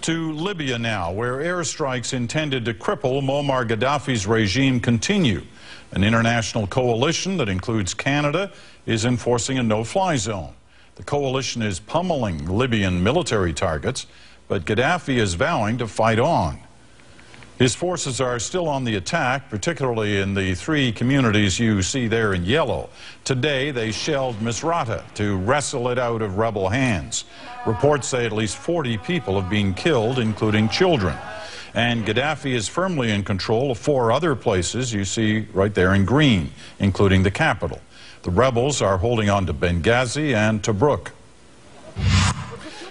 To Libya now, where airstrikes intended to cripple Muammar Gaddafi's regime continue. An international coalition that includes Canada is enforcing a no-fly zone. The coalition is pummeling Libyan military targets, but Gaddafi is vowing to fight on. His forces are still on the attack, particularly in the three communities you see there in yellow. Today, they shelled Misrata to wrestle it out of rebel hands. Reports say at least 40 people have been killed, including children. And Gaddafi is firmly in control of 4 other places you see right there in green, including the capital. The rebels are holding on to Benghazi and Tobruk.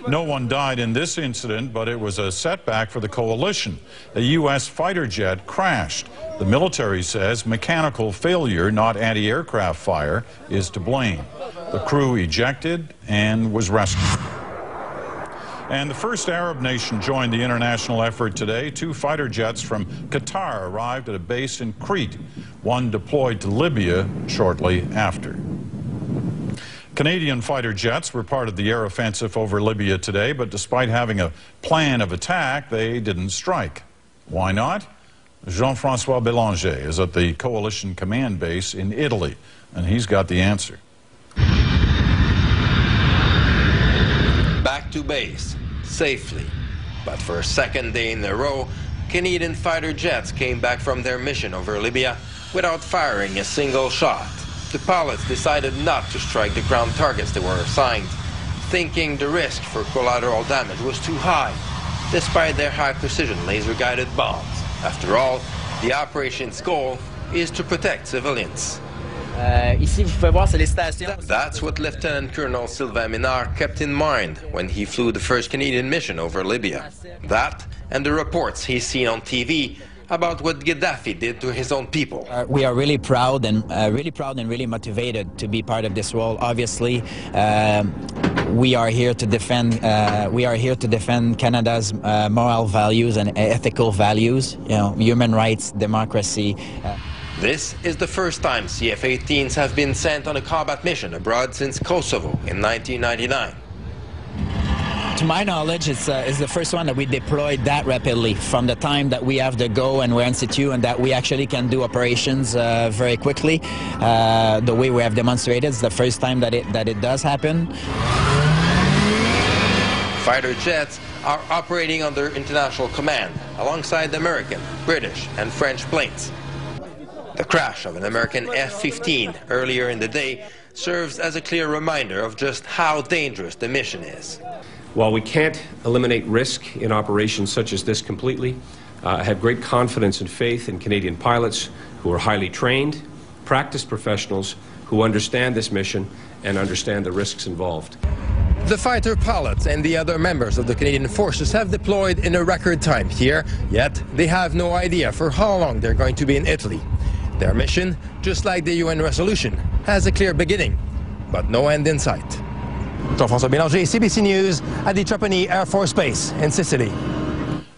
No one died in this incident, but it was a setback for the coalition. A U.S. fighter jet crashed. The military says mechanical failure, not anti-aircraft fire, is to blame. The crew ejected and was rescued. And the first Arab nation joined the international effort today. 2 fighter jets from Qatar arrived at a base in Crete. One deployed to Libya shortly after. Canadian fighter jets were part of the air offensive over Libya today, but despite having a plan of attack, they didn't strike. Why not? Jean-François Bélanger is at the coalition command base in Italy, and he's got the answer. Back to base, safely. But for a second day in a row, Canadian fighter jets came back from their mission over Libya without firing a single shot. The pilots decided not to strike the ground targets they were assigned, thinking the risk for collateral damage was too high, despite their high-precision laser-guided bombs. After all, the operation's goal is to protect civilians. That's what Lieutenant Colonel Sylvain Minard kept in mind when he flew the first Canadian mission over Libya. That and the reports he's seen on TV about what Gaddafi did to his own people. We are really proud and really motivated to be part of this role. Obviously, we are here to defend. Canada's moral values and ethical values. You know, human rights, democracy. This is the first time CF-18s have been sent on a combat mission abroad since Kosovo in 1999. To my knowledge, it's the first one that we deployed that rapidly, from the time that we have the go and we're in situ, and that we actually can do operations very quickly. The way we have demonstrated, it's the first time that it does happen. Fighter jets are operating under international command alongside American, British, and French planes. The crash of an American F-15 earlier in the day serves as a clear reminder of just how dangerous the mission is. While we can't eliminate risk in operations such as this completely, I have great confidence and faith in Canadian pilots who are highly trained, practiced professionals who understand this mission and understand the risks involved. The fighter pilots and the other members of the Canadian forces have deployed in a record time here, yet they have no idea for how long they're going to be in Italy. Their mission, just like the UN resolution, has a clear beginning, but no end in sight. Jean-François Bélanger, CBC News at the Trapani Air Force Base in Sicily.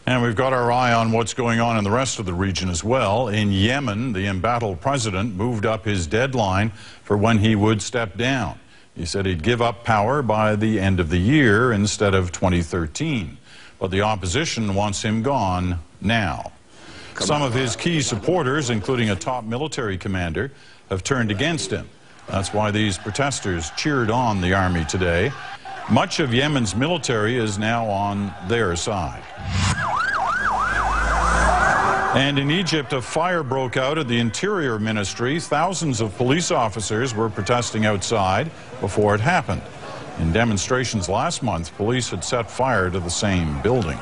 And we've got our eye on what's going on in the rest of the region as well. In Yemen, the embattled president moved up his deadline for when he would step down. He said he'd give up power by the end of the year instead of 2013. But the opposition wants him gone now. Some of his key supporters, including a top military commander, have turned against him. That's why these protesters cheered on the army today. Much of Yemen's military is now on their side. And in Egypt, a fire broke out at the Interior Ministry. Thousands of police officers were protesting outside before it happened. In demonstrations last month, police had set fire to the same building.